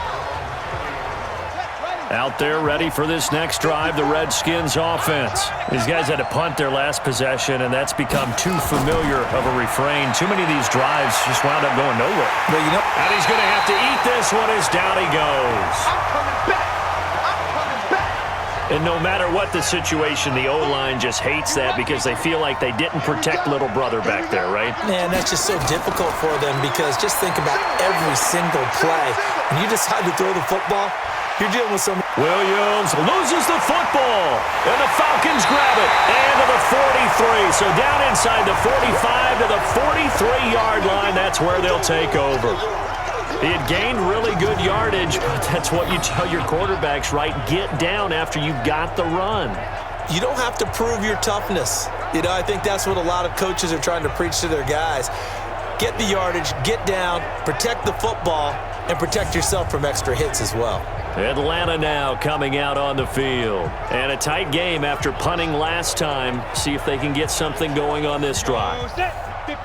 Out there ready for this next drive, the Redskins offense. These guys had to punt their last possession, and that's become too familiar of a refrain. Too many of these drives just wound up going nowhere. But you know, and he's going to have to eat this one as down he goes. I'm coming back. I'm coming back. And no matter what the situation, the O-line just hates that because they feel like they didn't protect little brother back there, right? man, that's just so difficult for them because just think about every single play. When you decide to throw the football, you're dealing with some... Williams loses the football, and the Falcons grab it, and to the 43. So down inside the 45 to the 43-yard line, that's where they'll take over. He had gained really good yardage, but that's what you tell your quarterbacks, right? Get down after you got the run. You don't have to prove your toughness. You know, I think that's what a lot of coaches are trying to preach to their guys. Get the yardage, get down, protect the football, and protect yourself from extra hits as well. Atlanta now coming out on the field. And a tight game after punting last time. See if they can get something going on this drive.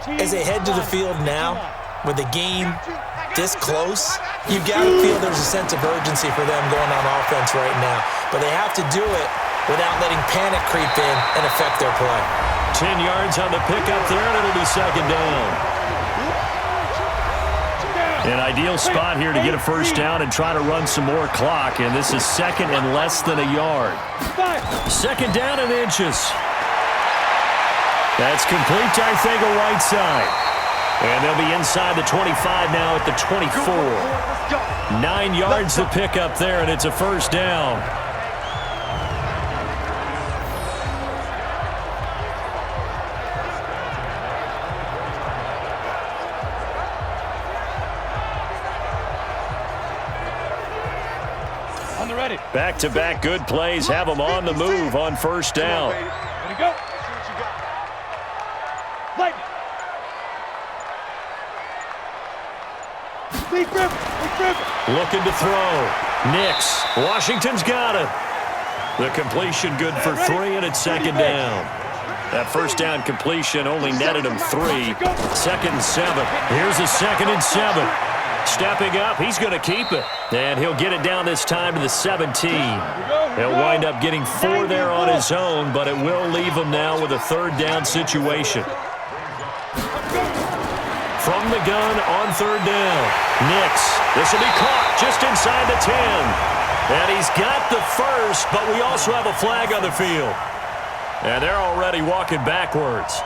As they head to the field now, with the game this close, you got to feel there's a sense of urgency for them going on offense right now. But they have to do it without letting panic creep in and affect their play. 10 yards on the pickup there, and it'll be second down. An ideal spot here to get a first down and try to run some more clock, and this is second and less than a yard. Second down and inches. That's complete to Arcega-Whiteside. And they'll be inside the 25 now at the 24. 9 yards to pick up there, and it's a first down. On the ready. Back-to-back good plays have them on the move on first down. Ready, go. Lightning. Looking to throw. Nix. Washington's got it. The completion good for 3, and it's second down. That first down completion only netted him 3. Second and 7. Here's a second and 7. Stepping up, he's going to keep it. And he'll get it down this time to the 17. He'll wind up getting 4 there on his own, but it will leave him now with a third down situation. From the gun on third down. Nix. This will be caught just inside the 10. And he's got the first, but we also have a flag on the field. And they're already walking backwards.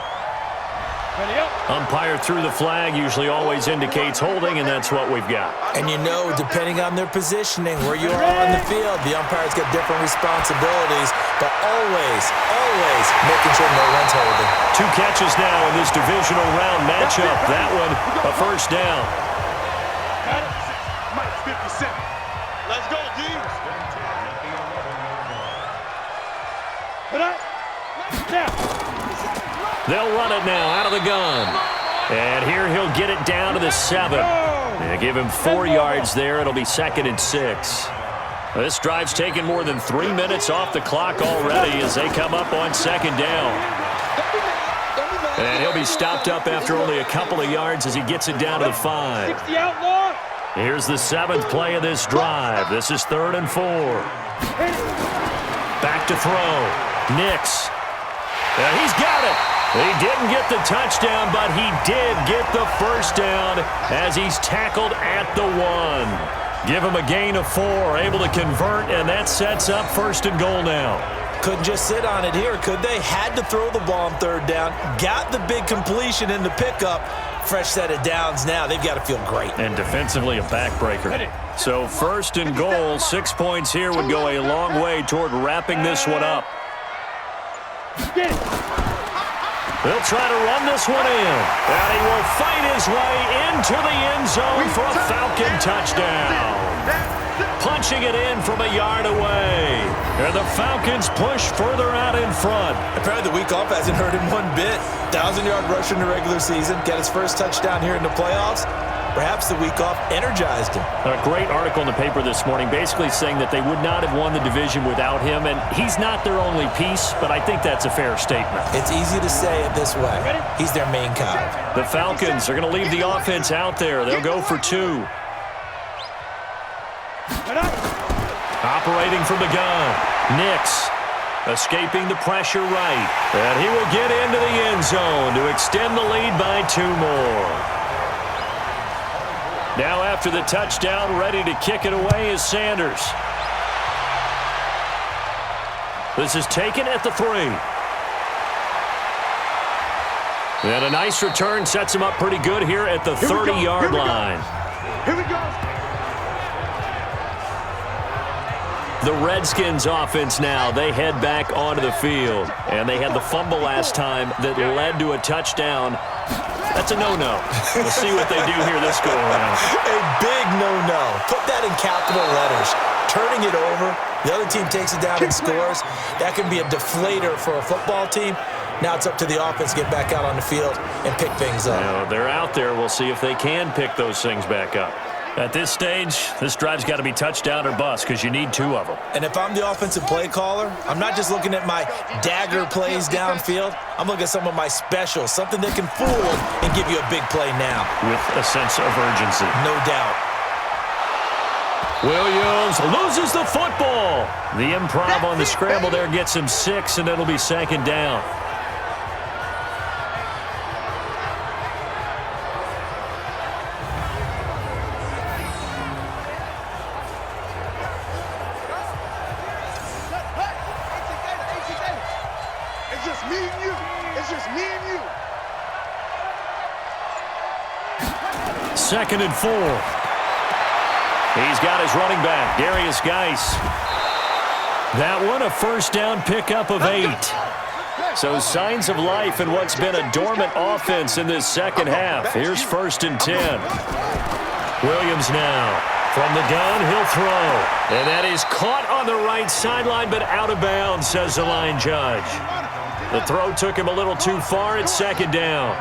Umpire threw the flag, usually always indicates holding, and that's what we've got. And you know, depending on their positioning, where you are on the field, the umpire's got different responsibilities, but always making sure no one's holding. 2 catches now in this divisional round matchup. That one, a first down. Let's go, D. They'll run it now out of the gun. And here he'll get it down to the 7. And give him 4 yards there. It'll be second and 6. This drive's taken more than 3 minutes off the clock already as they come up on second down. And he'll be stopped up after only a couple of yards as he gets it down to the 5. Here's the 7th play of this drive. This is 3rd and 4. Back to throw. Nix. And he's got it. He didn't get the touchdown, but he did get the first down as he's tackled at the 1. Give him a gain of 4, able to convert, and that sets up 1st and goal now. Couldn't just sit on it here, could they? Had to throw the ball on third down, got the big completion in the pickup. fresh set of downs now. They've got to feel great. And defensively, a backbreaker. So first and goal, 6 points here would go a long way toward wrapping this one up. They'll try to run this one in. And he will fight his way into the end zone for a Falcon touchdown. Punching it in from a yard away. And the Falcons push further out in front. Apparently the week off hasn't hurt him one bit. 1,000-yard rusher in the regular season. Got his first touchdown here in the playoffs. Perhaps the week off energized him. A great article in the paper this morning basically saying that they would not have won the division without him, and he's not their only piece, but I think that's a fair statement. It's easy to say it this way. He's their main cog. The Falcons are going to leave the offense out there. They'll go for 2. Operating from the gun, Nix escaping the pressure right, and he will get into the end zone to extend the lead by 2 more. Now after the touchdown, ready to kick it away is Sanders. This is taken at the 3. And a nice return sets him up pretty good here at the 30-yard line. Here we go. The Redskins offense now, they head back onto the field. And they had the fumble last time that led to a touchdown. That's a no-no. We'll see what they do here this go-around. A big no-no. Put that in capital letters. Turning it over, the other team takes it down and scores. That can be a deflator for a football team. Now it's up to the offense to get back out on the field and pick things up. Now, they're out there. We'll see if they can pick those things back up. At this stage, this drive's got to be touchdown or bust because you need 2 of them. And if I'm the offensive play caller, I'm not just looking at my dagger plays downfield. I'm looking at some of my specials, something that can fool and give you a big play now. With a sense of urgency. No doubt. Williams loses the football. The improv on the scramble there gets him 6, and it'll be 2nd down. It's just me and you. It's just me and you. 2nd and 4. He's got his running back, Darius Geis. That one a first down pickup of 8. So signs of life in what's been a dormant offense in this second half. Here's 1st and 10. Williams now. From the gun, he'll throw. And that is caught on the right sideline, but out of bounds, says the line judge. The throw took him a little too far. It's 2nd down.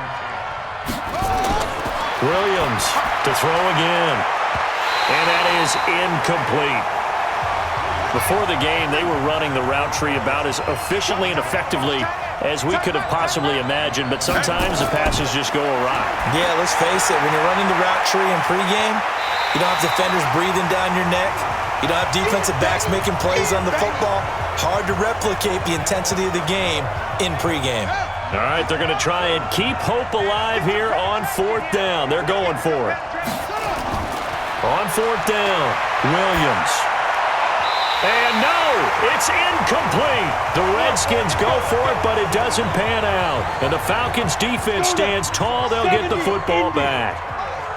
Williams to throw again. And that is incomplete. Before the game, they were running the route tree about as efficiently and effectively as we could have possibly imagined, but sometimes the passes just go awry. Yeah, let's face it. When you're running the route tree in pregame, you don't have defenders breathing down your neck. You don't have defensive backs making plays on the football. Hard to replicate the intensity of the game in pregame. All right, they're going to try and keep hope alive here on 4th down. They're going for it. On 4th down, Williams. And no, it's incomplete. The Redskins go for it, but it doesn't pan out. And the Falcons' defense stands tall. They'll get the football back.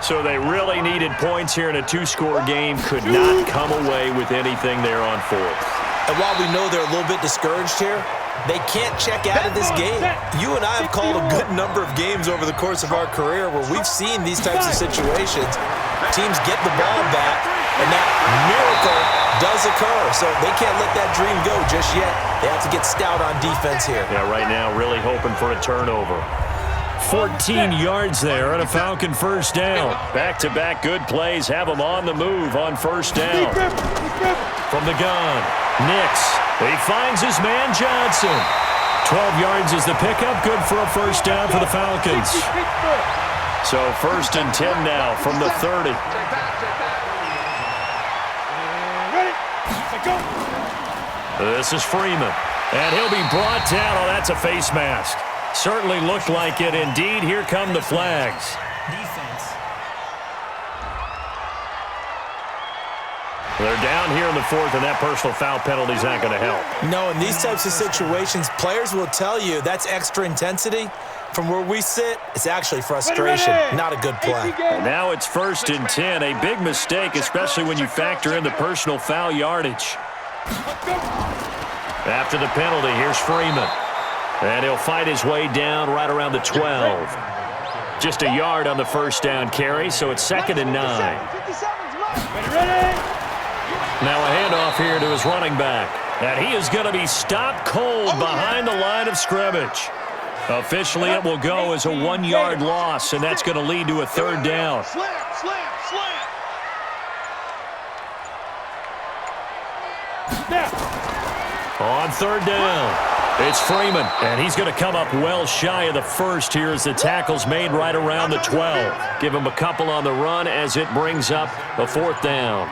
So they really needed points here in a 2-score game. Could not come away with anything there on 4th. And while we know they're a little bit discouraged here, they can't check out of this game. You and I have called a good number of games over the course of our career where we've seen these types of situations. Teams get the ball back, and that miracle does occur. So they can't let that dream go just yet. They have to get stout on defense here. Yeah, right now really hoping for a turnover. 14 yards there on a Falcon first down. Back-to-back good plays have them on the move on 1st down. From the gun, Nix. He finds his man Johnson. 12 yards is the pickup. Good for a 1st down for the Falcons. So 1st and 10 now from the 30. This is Freeman. And he'll be brought down. Oh, that's a face mask. Certainly looked like it. Indeed, here come the flags. Defense. They're down here in the fourth, and that personal foul penalty is not going to help. No, in these types of situations, players will tell you that's extra intensity. From where we sit, it's actually frustration, not a good play. And now it's 1st and 10, a big mistake, especially when you factor in the personal foul yardage. After the penalty, here's Freeman. And he'll fight his way down right around the 12. Just a yard on the first down carry, so it's 2nd and 9. Now a handoff here to his running back. And he is going to be stopped cold behind the line of scrimmage. Officially, it will go as a 1-yard loss, and that's going to lead to a 3rd down. On 3rd down, it's Freeman, and he's going to come up well shy of the first here as the tackle's made right around the 12. Give him a couple on the run as it brings up a 4th down.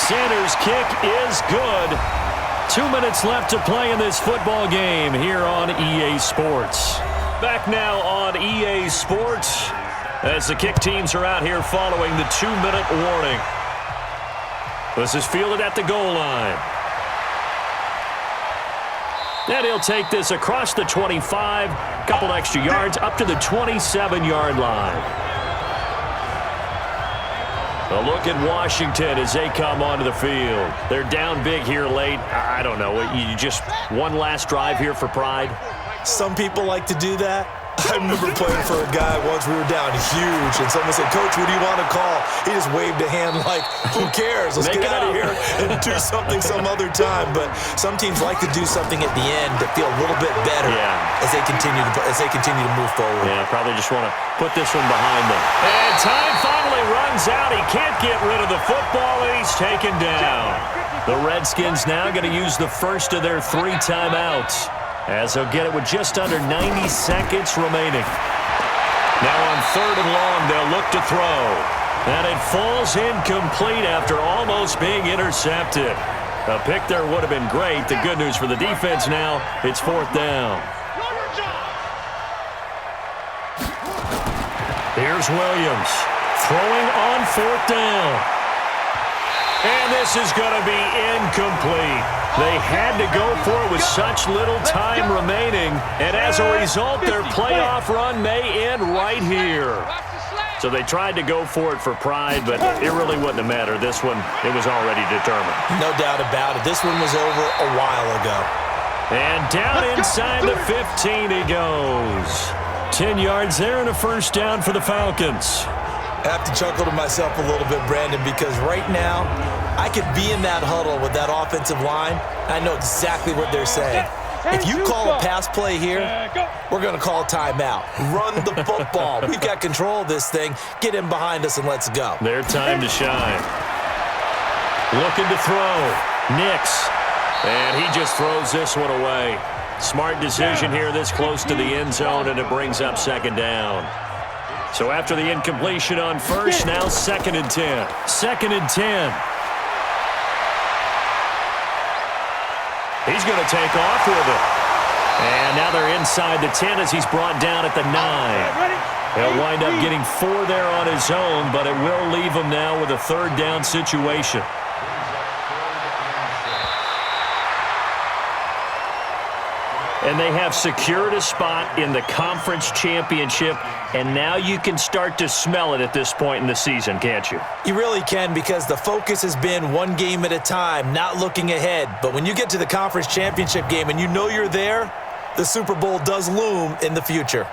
Sanders' kick is good. 2 minutes left to play in this football game here on EA Sports. Back now on EA Sports as the kick teams are out here following the 2-minute warning. This is fielded at the goal line. And he'll take this across the 25, couple extra yards up to the 27-yard line. A look at Washington as they come onto the field. They're down big here late. I don't know. You just one last drive here for pride? Some people like to do that. I remember playing for a guy once. We were down huge, and someone said, "Coach, what do you want to call?" He just waved a hand like, "Who cares? Let's get out of here and do something some other time." But some teams like to do something at the end to feel a little bit better as they continue to move forward. Yeah, probably just want to put this one behind them. And time finally runs out. He can't get rid of the football, and he's taken down. The Redskins now going to use the first of their 3 timeouts, as they'll get it with just under 90 seconds remaining. Now on 3rd and long, they'll look to throw. And it falls incomplete after almost being intercepted. A pick there would have been great. The good news for the defense now, it's 4th down. Here's Williams throwing on 4th down. And this is going to be incomplete. They had to go for it with such little time remaining, and as a result, their playoff run may end right here. So they tried to go for it for pride, but it really wouldn't have mattered. This one, it was already determined. No doubt about it. This one was over a while ago. And down inside the 15 he goes. 10 yards there and a 1st down for the Falcons. I have to chuckle to myself a little bit, Brandon, because right now I could be in that huddle with that offensive line. I know exactly what they're saying. If you call a pass play here, we're going to call a timeout. Run the football. We've got control of this thing. Get in behind us and let's go. Their time to shine. Looking to throw. Nix. And he just throws this one away. Smart decision here this close to the end zone, and it brings up 2nd down. So after the incompletion on 1st, now 2nd and 10. 2nd and 10. He's going to take off with it. And now they're inside the 10 as he's brought down at the 9. He'll wind up getting 4 there on his own, but it will leave him now with a 3rd down situation. And they have secured a spot in the conference championship, and now you can start to smell it at this point in the season, can't you? You really can, because the focus has been one game at a time, not looking ahead. But when you get to the conference championship game and you know you're there, the Super Bowl does loom in the future.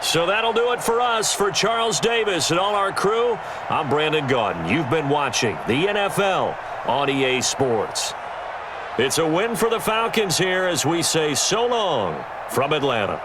So that'll do it for us. For Charles Davis and all our crew, I'm Brandon Gaudin. You've been watching the NFL on EA Sports. It's a win for the Falcons here as we say so long from Atlanta.